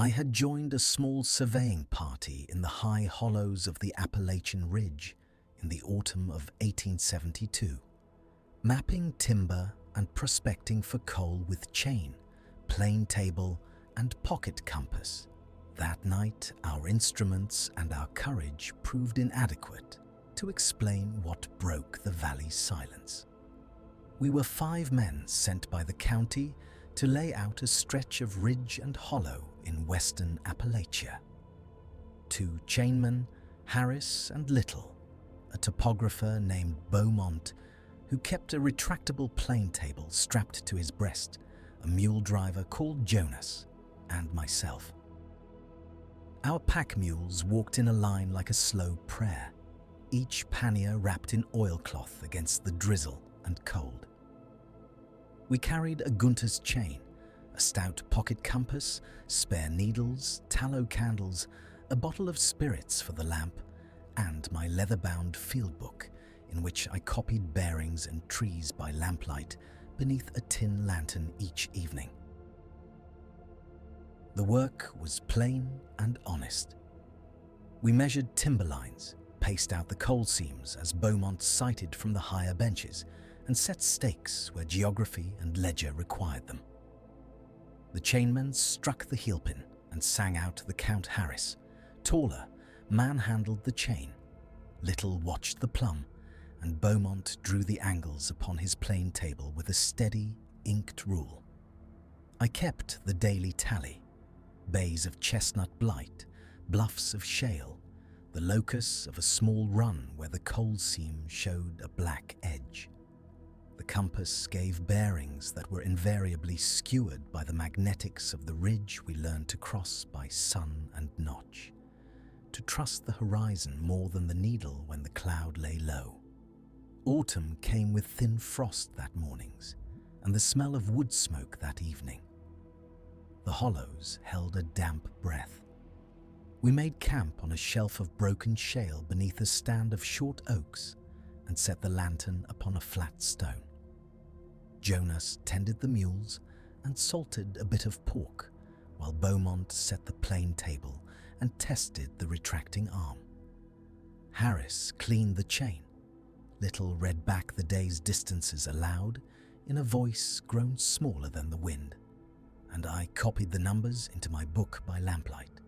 I had joined a small surveying party in the high hollows of the Appalachian Ridge in the autumn of 1872, mapping timber and prospecting for coal with chain, plane table, and pocket compass. That night, our instruments and our courage proved inadequate to explain what broke the valley's silence. We were 5 men sent by the county to lay out a stretch of ridge and hollow in western Appalachia. 2 chainmen, Harris and Little, a topographer named Beaumont who kept a retractable plane table strapped to his breast, a mule driver called Jonas, and myself. Our pack mules walked in a line like a slow prayer, each pannier wrapped in oilcloth against the drizzle and cold. We carried a Gunter's chain, a stout pocket compass, spare needles, tallow candles, a bottle of spirits for the lamp, and my leather-bound field book, in which I copied bearings and trees by lamplight beneath a tin lantern each evening. The work was plain and honest. We measured timber lines, paced out the coal seams as Beaumont sighted from the higher benches, and set stakes where geography and ledger required them. The chainmen struck the heel-pin and sang out the Count Harris. Taller, manhandled the chain. Little watched the plumb, and Beaumont drew the angles upon his plane table with a steady, inked rule. I kept the daily tally: bays of chestnut blight, bluffs of shale, the locus of a small run where the coal seam showed a black edge. The compass gave bearings that were invariably skewered by the magnetics of the ridge we learned to cross by sun and notch, to trust the horizon more than the needle when the cloud lay low. Autumn came with thin frost that mornings, and the smell of wood smoke that evening. The hollows held a damp breath. We made camp on a shelf of broken shale beneath a stand of short oaks and set the lantern upon a flat stone. Jonas tended the mules and salted a bit of pork, while Beaumont set the plane table and tested the retracting arm. Harris cleaned the chain. Little read back the day's distances aloud in a voice grown smaller than the wind, and I copied the numbers into my book by lamplight,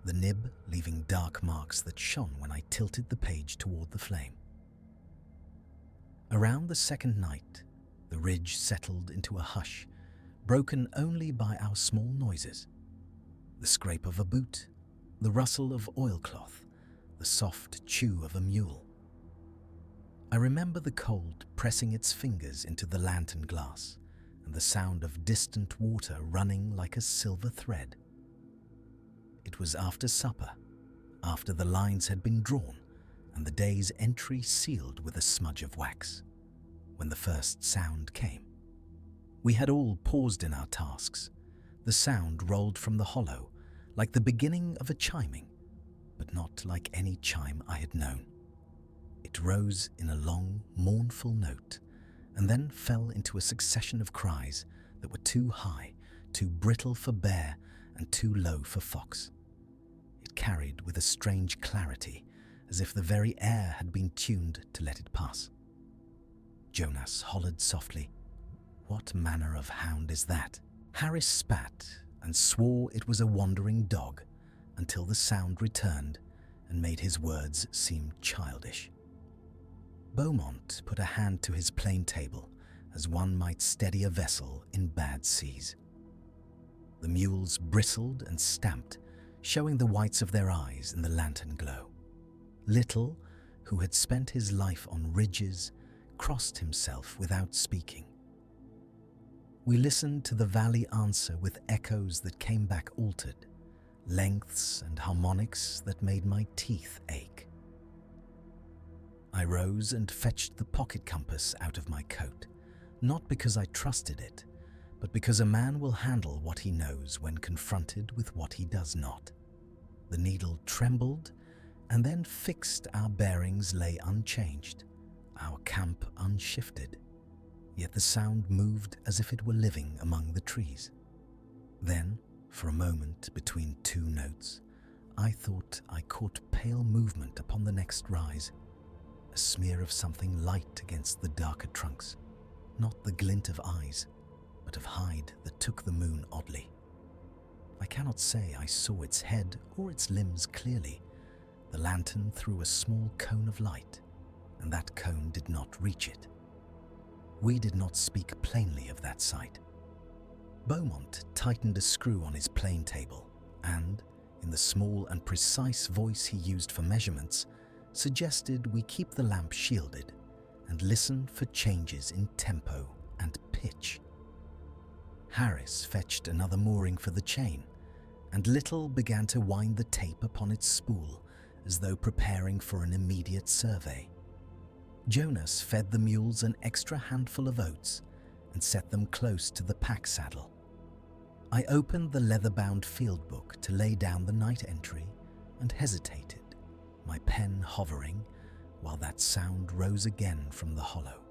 the nib leaving dark marks that shone when I tilted the page toward the flame. Around the second night, the ridge settled into a hush, broken only by our small noises: the scrape of a boot, the rustle of oilcloth, the soft chew of a mule. I remember the cold pressing its fingers into the lantern glass and the sound of distant water running like a silver thread. It was after supper, after the lines had been drawn and the day's entry sealed with a smudge of wax, when the first sound came. We had all paused in our tasks. The sound rolled from the hollow, like the beginning of a chiming, but not like any chime I had known. It rose in a long, mournful note, and then fell into a succession of cries that were too high, too brittle for bear, and too low for fox. It carried with a strange clarity, as if the very air had been tuned to let it pass. Jonas hollered softly, "What manner of hound is that?" Harris spat and swore it was a wandering dog, until the sound returned and made his words seem childish. Beaumont put a hand to his plane table as one might steady a vessel in bad seas. The mules bristled and stamped, showing the whites of their eyes in the lantern glow. Little, who had spent his life on ridges, crossed himself without speaking. We listened to the valley answer with echoes that came back altered, lengths and harmonics that made my teeth ache. I rose and fetched the pocket compass out of my coat, not because I trusted it, but because a man will handle what he knows when confronted with what he does not. The needle trembled, and then fixed. Our bearings lay unchanged, our camp unshifted, yet the sound moved as if it were living among the trees. Then, For a moment between two notes, I thought I caught pale movement upon the next rise, a smear of something light against the darker trunks, not the glint of eyes, but of hide that took the moon oddly. I cannot say I saw its head or its limbs clearly. The lantern threw a small cone of light, and that cone did not reach it. We did not speak plainly of that sight. Beaumont tightened a screw on his plane table and, in the small and precise voice he used for measurements, suggested we keep the lamp shielded and listen for changes in tempo and pitch. Harris fetched another mooring for the chain, and Little began to wind the tape upon its spool as though preparing for an immediate survey. Jonas fed the mules an extra handful of oats and set them close to the pack saddle. I opened the leather-bound field book to lay down the night entry and hesitated, my pen hovering, while that sound rose again from the hollow.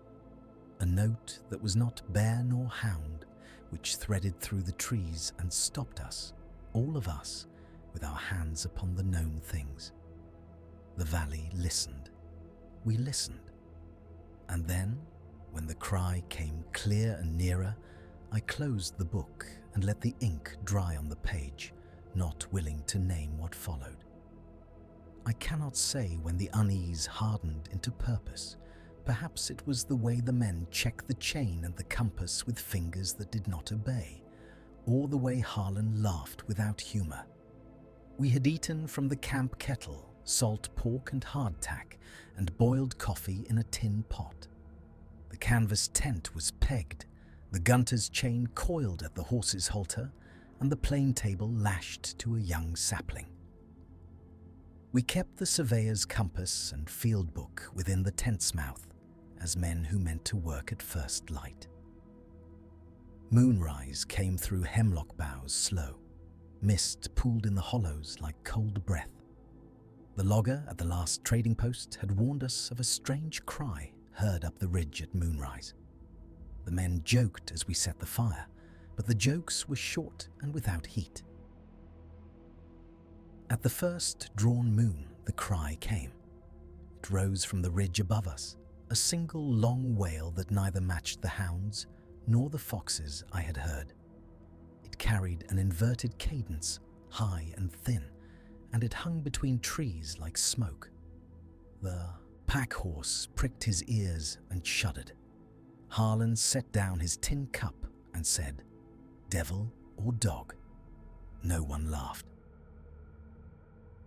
A note that was not bear nor hound, which threaded through the trees and stopped us, all of us, with our hands upon the known things. The valley listened. We listened. And then, when the cry came clear and nearer, I closed the book and let the ink dry on the page, not willing to name what followed. I cannot say when the unease hardened into purpose. Perhaps it was the way the men checked the chain and the compass with fingers that did not obey, or the way Harlan laughed without humor. We had eaten from the camp kettle, salt pork and hardtack, and boiled coffee in a tin pot. The canvas tent was pegged, the gunter's chain coiled at the horse's halter, and the plane table lashed to a young sapling. We kept the surveyor's compass and field book within the tent's mouth, as men who meant to work at first light. Moonrise came through hemlock boughs slow. Mist pooled in the hollows like cold breath. The logger at the last trading post had warned us of a strange cry heard up the ridge at moonrise. The men joked as we set the fire, but the jokes were short and without heat. At the first drawn moon, the cry came. It rose from the ridge above us, a single long wail that neither matched the hounds nor the foxes I had heard. It carried an inverted cadence, high and thin, and it hung between trees like smoke. The pack horse pricked his ears and shuddered. Harlan set down his tin cup and said, "Devil or dog?" No one laughed.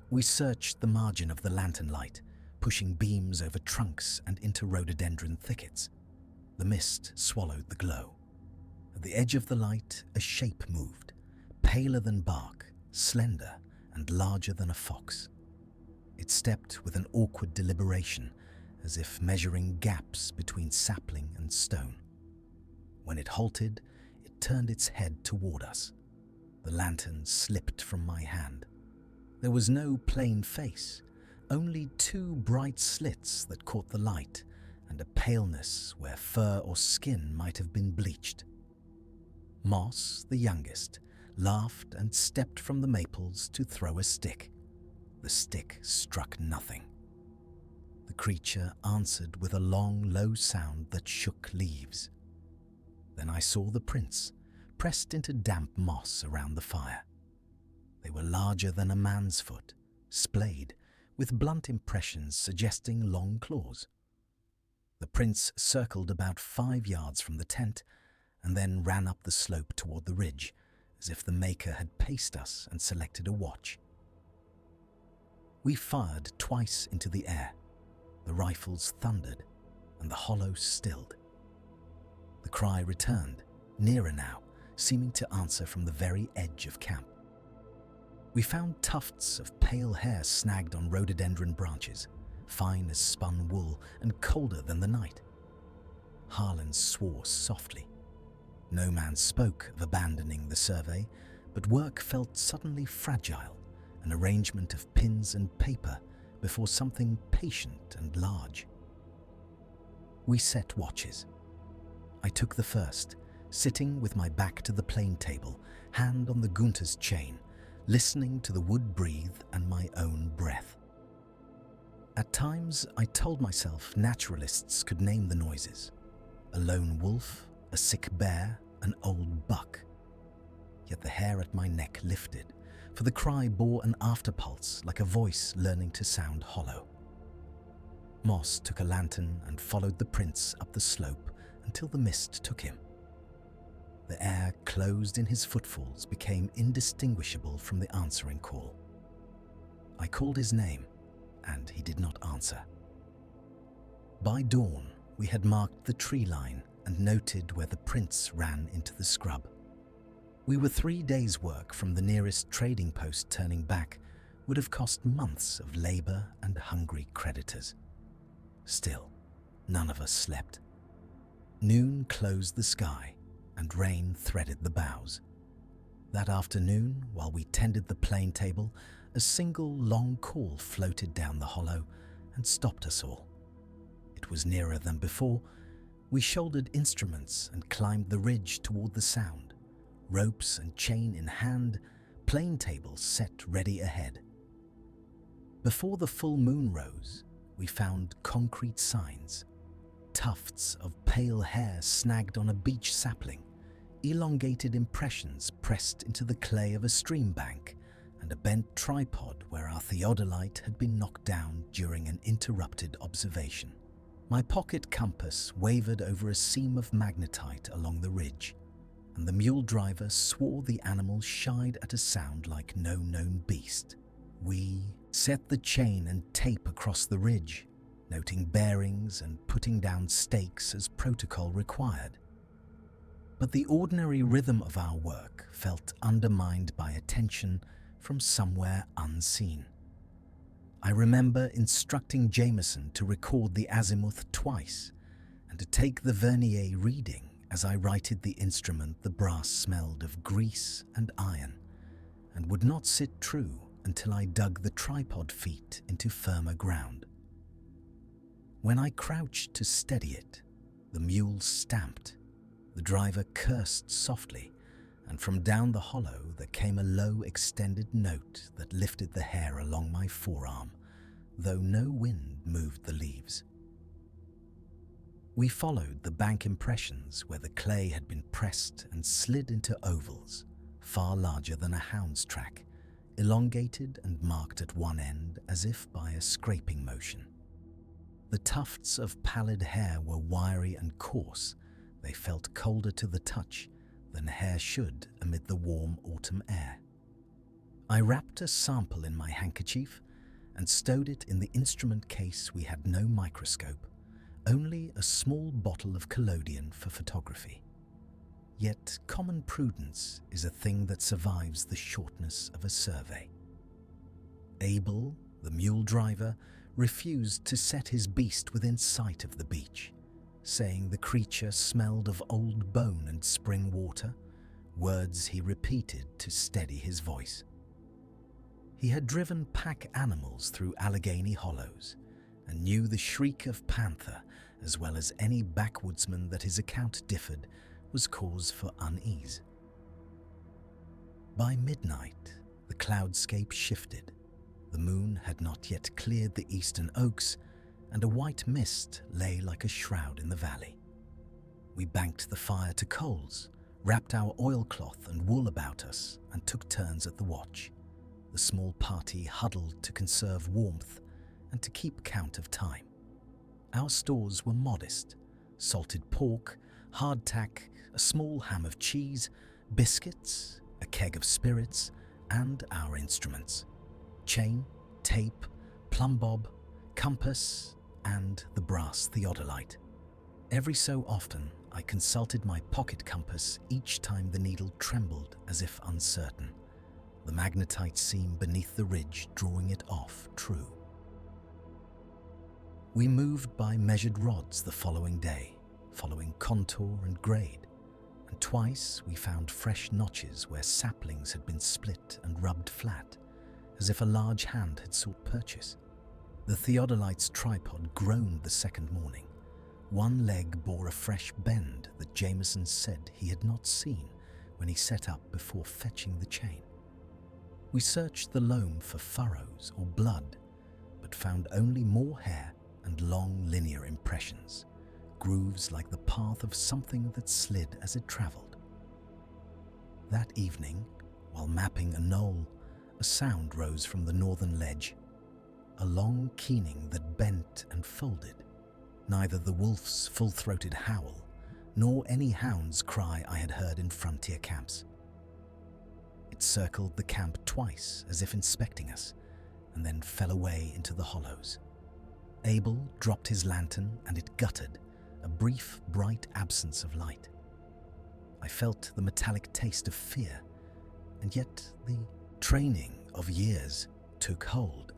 We searched the margin of the lantern light, pushing beams over trunks and into rhododendron thickets. The mist swallowed the glow. At the edge of the light, a shape moved, paler than bark, slender and larger than a fox. It stepped with an awkward deliberation, as if measuring gaps between sapling and stone. When it halted, it turned its head toward us. The lantern slipped from my hand. There was no plain face, only two bright slits that caught the light, and a paleness where fur or skin might have been bleached. Moss, the youngest, laughed and stepped from the maples to throw a stick. The stick struck nothing. The creature answered with a long, low sound that shook leaves. Then I saw the prints, pressed into damp moss around the fire. They were larger than a man's foot, splayed, with blunt impressions suggesting long claws. The prints circled about 5 yards from the tent and then ran up the slope toward the ridge, as if the maker had paced us and selected a watch. We fired twice into the air. The rifles thundered, and the hollow stilled. The cry returned, nearer now, seeming to answer from the very edge of camp. We found tufts of pale hair snagged on rhododendron branches, fine as spun wool and colder than the night. Harlan swore softly. No man spoke of abandoning the survey, but work felt suddenly fragile, an arrangement of pins and paper before something patient and large. We set watches. I took the first, sitting with my back to the plane table hand on the Gunther's chain, listening to the wood breathe and my own breath. At times, I told myself naturalists could name the noises: a lone wolf, a sick bear, an old buck. Yet the hair at my neck lifted, for the cry bore an afterpulse like a voice learning to sound hollow. Moss took a lantern and followed the prince up the slope until the mist took him. The air closed in his footfalls became indistinguishable from the answering call. I called his name, and he did not answer. By dawn, we had marked the tree line and noted where the prince ran into the scrub. We were 3 days' work from the nearest trading post. Turning back would have cost months of labor and hungry creditors. Still, none of us slept. Noon closed the sky, and rain threaded the boughs. That afternoon, while we tended the plane table, a single long call floated down the hollow and stopped us all. It was nearer than before. We shouldered instruments and climbed the ridge toward the sound, ropes and chain in hand, plane tables set ready ahead. Before the full moon rose, we found concrete signs: tufts of pale hair snagged on a beech sapling, elongated impressions pressed into the clay of a stream bank, and a bent tripod where our theodolite had been knocked down during an interrupted observation. My pocket compass wavered over a seam of magnetite along the ridge, and the mule driver swore the animal shied at a sound like no known beast. We set the chain and tape across the ridge, noting bearings and putting down stakes as protocol required. But the ordinary rhythm of our work felt undermined by attention from somewhere unseen. I remember instructing Jameson to record the azimuth twice and to take the vernier reading. As I righted the instrument, the brass smelled of grease and iron and would not sit true until I dug the tripod feet into firmer ground. When I crouched to steady it, the mule stamped. The driver cursed softly, and from down the hollow there came a low extended note that lifted the hair along my forearm, though no wind moved the leaves. We followed the bank impressions where the clay had been pressed and slid into ovals, far larger than a hound's track, elongated and marked at one end as if by a scraping motion. The tufts of pallid hair were wiry and coarse. They felt colder to the touch than hair should amid the warm autumn air. I wrapped a sample in my handkerchief and stowed it in the instrument case. We had no microscope, only a small bottle of collodion for photography. Yet common prudence is a thing that survives the shortness of a survey. Abel, the mule driver, refused to set his beast within sight of the beach, saying the creature smelled of old bone and spring water, words he repeated to steady his voice. He had driven pack animals through Allegheny hollows and knew the shriek of panther as well as any backwoodsman that his account differed was cause for unease. By midnight, the cloudscape shifted. The moon had not yet cleared the eastern oaks, and a white mist lay like a shroud in the valley. We banked the fire to coals, wrapped our oilcloth and wool about us, and took turns at the watch. The small party huddled to conserve warmth and to keep count of time. Our stores were modest: salted pork, hardtack, a small ham of cheese, biscuits, a keg of spirits, and our instruments: chain, tape, plumb bob, compass, and the brass theodolite. Every so often, I consulted my pocket compass each time the needle trembled as if uncertain, the magnetite seam beneath the ridge drawing it off true. We moved by measured rods the following day, following contour and grade, and twice we found fresh notches where saplings had been split and rubbed flat, as if a large hand had sought purchase. The theodolite's tripod groaned the second morning. One leg bore a fresh bend that Jameson said he had not seen when he set up before fetching the chain. We searched the loam for furrows or blood, but found only more hair and long linear impressions, grooves like the path of something that slid as it travelled. That evening, while mapping a knoll, a sound rose from the northern ledge, a long keening that bent and folded, neither the wolf's full-throated howl nor any hound's cry I had heard in frontier camps. It circled the camp twice as if inspecting us, and then fell away into the hollows. Abel dropped his lantern and it guttered, a brief, bright absence of light. I felt the metallic taste of fear, and yet the training of years took hold.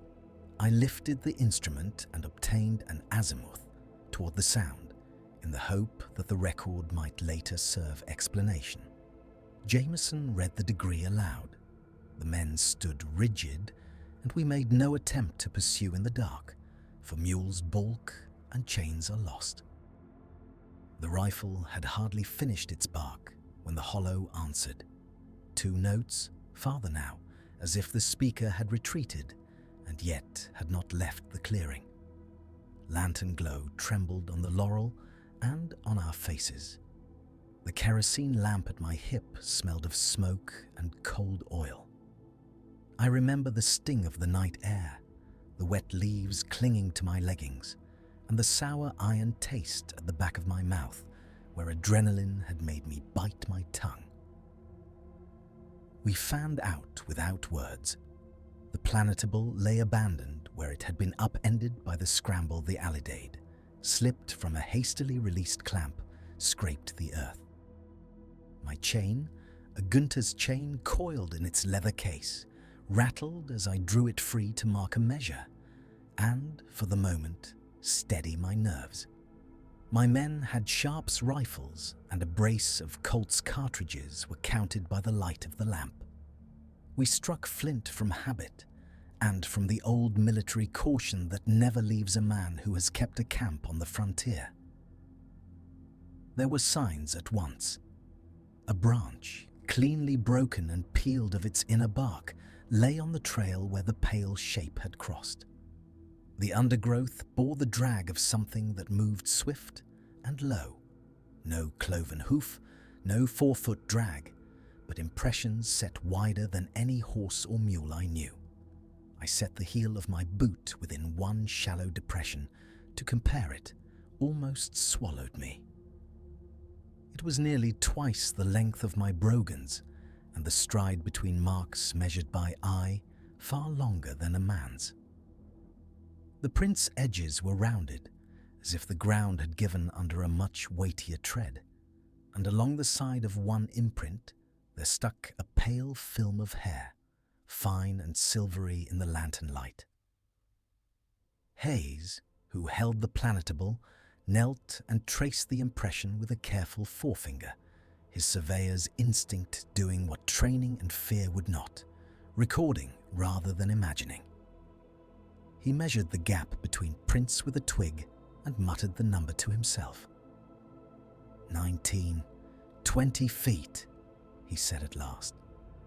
I lifted the instrument and obtained an azimuth toward the sound, in the hope that the record might later serve explanation. Jameson read the degree aloud. The men stood rigid, and we made no attempt to pursue in the dark, for mules balk and chains are lost. The rifle had hardly finished its bark when the hollow answered. 2 notes, farther now, as if the speaker had retreated and yet had not left the clearing. Lantern glow trembled on the laurel and on our faces. The kerosene lamp at my hip smelled of smoke and cold oil. I remember the sting of the night air, the wet leaves clinging to my leggings, and the sour iron taste at the back of my mouth where adrenaline had made me bite my tongue. We fanned out without words. The planetable lay abandoned where it had been upended by the scramble the alidade, slipped from a hastily released clamp, scraped the earth. My chain, a Gunther's chain coiled in its leather case, rattled as I drew it free to mark a measure, and, for the moment, steady my nerves. My men had Sharp's rifles, and a brace of Colt's cartridges were counted by the light of the lamp. We struck flint from habit, and from the old military caution that never leaves a man who has kept a camp on the frontier. There were signs at once. A branch, cleanly broken and peeled of its inner bark, lay on the trail where the pale shape had crossed. The undergrowth bore the drag of something that moved swift and low. No cloven hoof, no 4-foot drag, but impressions set wider than any horse or mule I knew. I set the heel of my boot within one shallow depression. To compare it, almost swallowed me. It was nearly twice the length of my brogans, and the stride between marks measured by eye far longer than a man's. The print's edges were rounded, as if the ground had given under a much weightier tread, and along the side of one imprint there stuck a pale film of hair, fine and silvery in the lantern light. Hayes, who held the planetable, knelt and traced the impression with a careful forefinger, his surveyor's instinct doing what training and fear would not, recording rather than imagining. He measured the gap between prints with a twig and muttered the number to himself. 19, 20 feet, he said at last,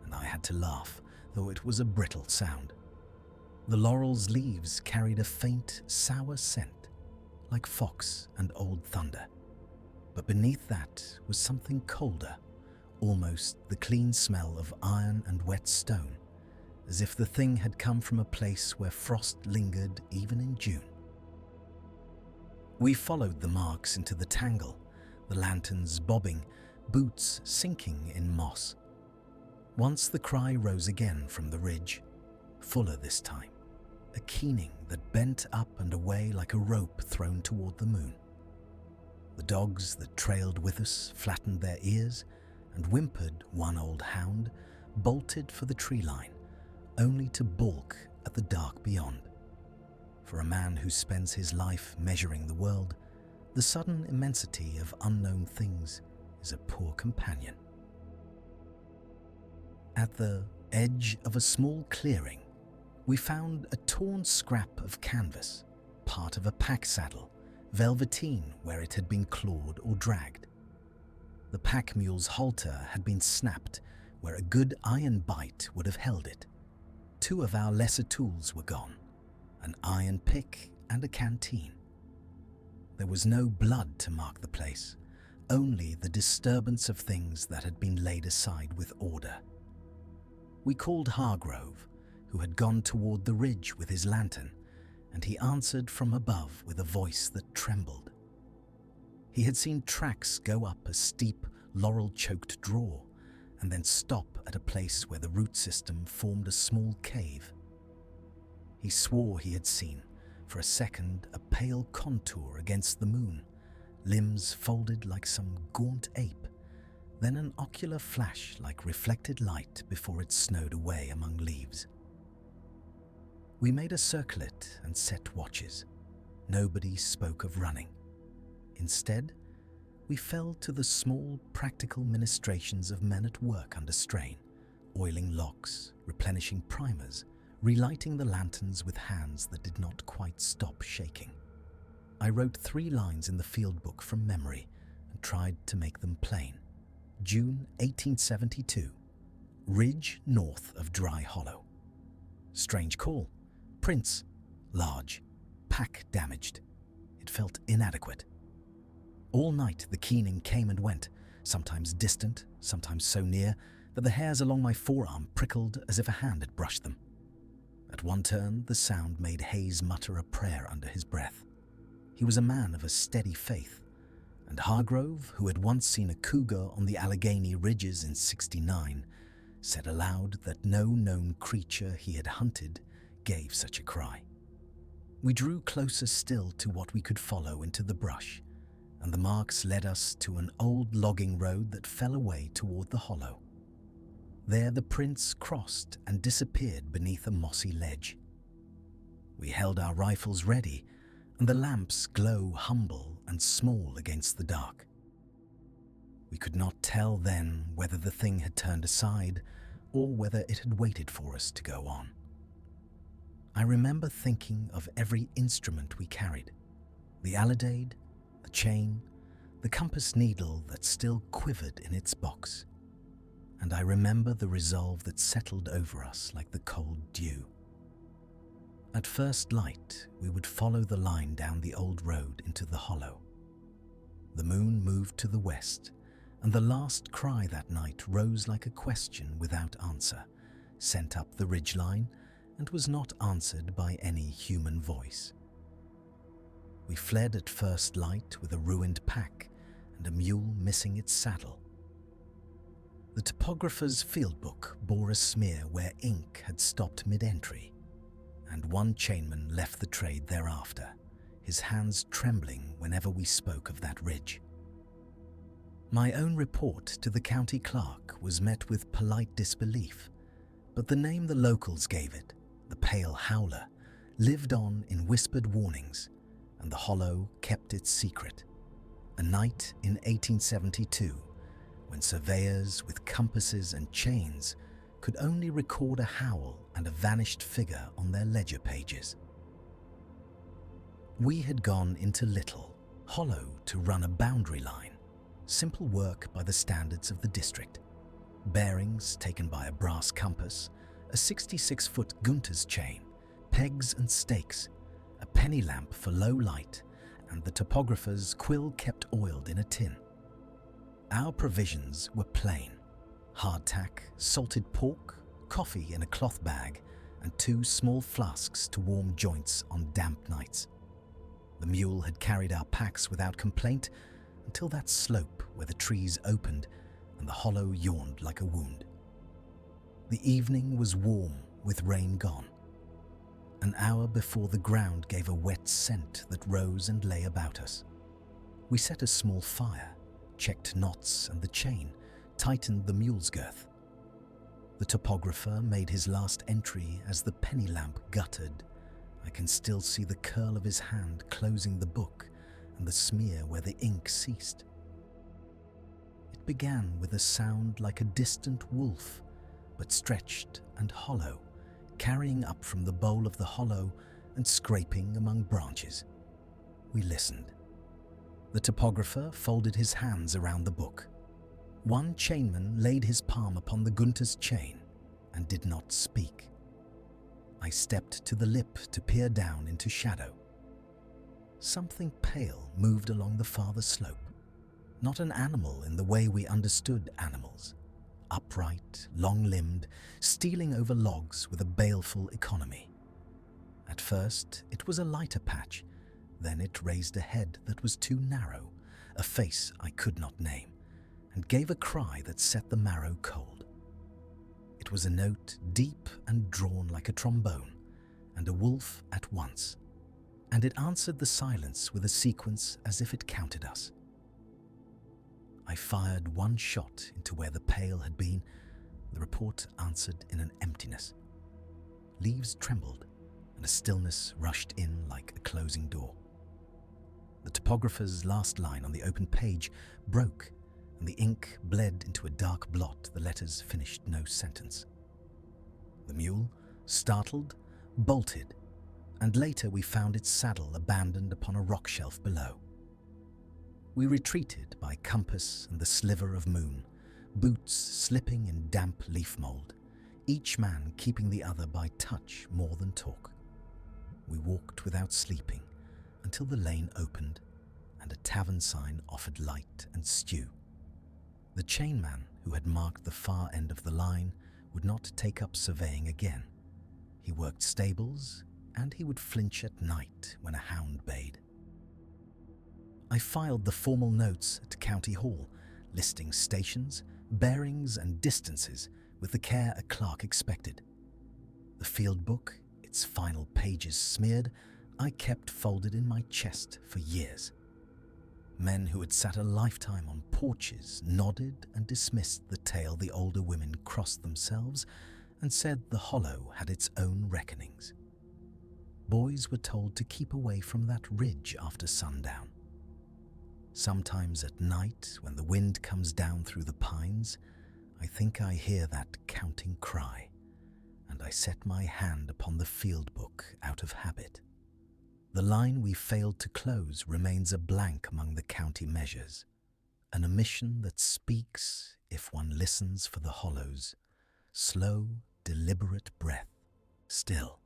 and I had to laugh, though it was a brittle sound. The laurel's leaves carried a faint, sour scent, like fox and old thunder. But beneath that was something colder, almost the clean smell of iron and wet stone, as if the thing had come from a place where frost lingered even in June. We followed the marks into the tangle, the lanterns bobbing, boots sinking in moss. Once the cry rose again from the ridge, fuller this time, a keening that bent up and away like a rope thrown toward the moon. The dogs that trailed with us flattened their ears, and whimpered one old hound, bolted for the tree line, only to balk at the dark beyond. For a man who spends his life measuring the world, the sudden immensity of unknown things is a poor companion. At the edge of a small clearing, we found a torn scrap of canvas, part of a pack saddle, velveteen where it had been clawed or dragged. The pack mule's halter had been snapped where a good iron bite would have held it. 2 of our lesser tools were gone, an iron pick and a canteen. There was no blood to mark the place, only the disturbance of things that had been laid aside with order. We called Hargrove, who had gone toward the ridge with his lantern, and he answered from above with a voice that trembled. He had seen tracks go up a steep, laurel-choked draw, and then stop at a place where the root system formed a small cave. He swore he had seen, for a second, a pale contour against the moon, limbs folded like some gaunt ape, then an ocular flash like reflected light before it snowed away among leaves. We made a circlet and set watches. Nobody spoke of running. Instead, we fell to the small, practical ministrations of men at work under strain, oiling locks, replenishing primers, relighting the lanterns with hands that did not quite stop shaking. I wrote 3 lines in the field book from memory and tried to make them plain. June 1872. Ridge north of Dry Hollow. Strange call. Prints. Large. Pack damaged. It felt inadequate. All night the keening came and went, sometimes distant, sometimes so near that the hairs along my forearm prickled as if a hand had brushed them. At one turn, the sound made Hayes mutter a prayer under his breath. He was a man of a steady faith, and Hargrove, who had once seen a cougar on the Allegheny Ridges in '69, said aloud that no known creature he had hunted gave such a cry. We drew closer still to what we could follow into the brush, and the marks led us to an old logging road that fell away toward the hollow. There the prints crossed and disappeared beneath a mossy ledge. We held our rifles ready, and the lamps glow humble and small against the dark. We could not tell then whether the thing had turned aside or whether it had waited for us to go on. I remember thinking of every instrument we carried, the alidade, the chain, the compass needle that still quivered in its box, and I remember the resolve that settled over us like the cold dew. At first light, we would follow the line down the old road into the hollow. The moon moved to the west, and the last cry that night rose like a question without answer, sent up the ridgeline, and was not answered by any human voice. We fled at first light with a ruined pack and a mule missing its saddle. The topographer's field book bore a smear where ink had stopped mid-entry, and one chainman left the trade thereafter, his hands trembling whenever we spoke of that ridge. My own report to the county clerk was met with polite disbelief, but the name the locals gave it, the Pale Howler, lived on in whispered warnings, and the hollow kept its secret. A night in 1872, when surveyors with compasses and chains could only record a howl and a vanished figure on their ledger pages. We had gone into Little Hollow to run a boundary line, simple work by the standards of the district. Bearings taken by a brass compass, a 66-foot Gunter's chain, pegs and stakes, a penny lamp for low light, and the topographer's quill kept oiled in a tin. Our provisions were plain: hardtack, salted pork, coffee in a cloth bag, and 2 small flasks to warm joints on damp nights. The mule had carried our packs without complaint until that slope where the trees opened and the hollow yawned like a wound. The evening was warm with rain gone. An hour before the ground gave a wet scent that rose and lay about us. We set a small fire, checked knots and the chain, tightened the mule's girth. The topographer made his last entry as the penny lamp guttered. I can still see the curl of his hand closing the book and the smear where the ink ceased. It began with a sound like a distant wolf, but stretched and hollow, carrying up from the bowl of the hollow and scraping among branches. We listened. The topographer folded his hands around the book. One chainman laid his palm upon the Gunther's chain and did not speak. I stepped to the lip to peer down into shadow. Something pale moved along the farther slope. Not an animal in the way we understood animals. Upright, long-limbed, stealing over logs with a baleful economy. At first, it was a lighter patch. Then it raised a head that was too narrow, a face I could not name, and gave a cry that set the marrow cold. It was a note deep and drawn like a trombone, and a wolf at once, and it answered the silence with a sequence as if it counted us. I fired one shot into where the pale had been. The report answered in an emptiness. Leaves trembled, and a stillness rushed in like a closing door. The topographer's last line on the open page broke, and the ink bled into a dark blot. The letters finished no sentence. The mule, startled, bolted, and later we found its saddle abandoned upon a rock shelf below. We retreated by compass and the sliver of moon, boots slipping in damp leaf mould, each man keeping the other by touch more than talk. We walked without sleeping until the lane opened and a tavern sign offered light and stew. The chainman who had marked the far end of the line would not take up surveying again. He worked stables, and he would flinch at night when a hound bayed. I filed the formal notes at County Hall, listing stations, bearings and distances with the care a clerk expected. The field book, its final pages smeared, I kept folded in my chest for years. Men who had sat a lifetime on porches nodded and dismissed the tale the older women crossed themselves and said the hollow had its own reckonings. Boys were told to keep away from that ridge after sundown. Sometimes at night, when the wind comes down through the pines, I think I hear that counting cry, and I set my hand upon the field book out of habit. The line we failed to close remains a blank among the county measures, an omission that speaks, if one listens for the hollows, slow, deliberate breath, still.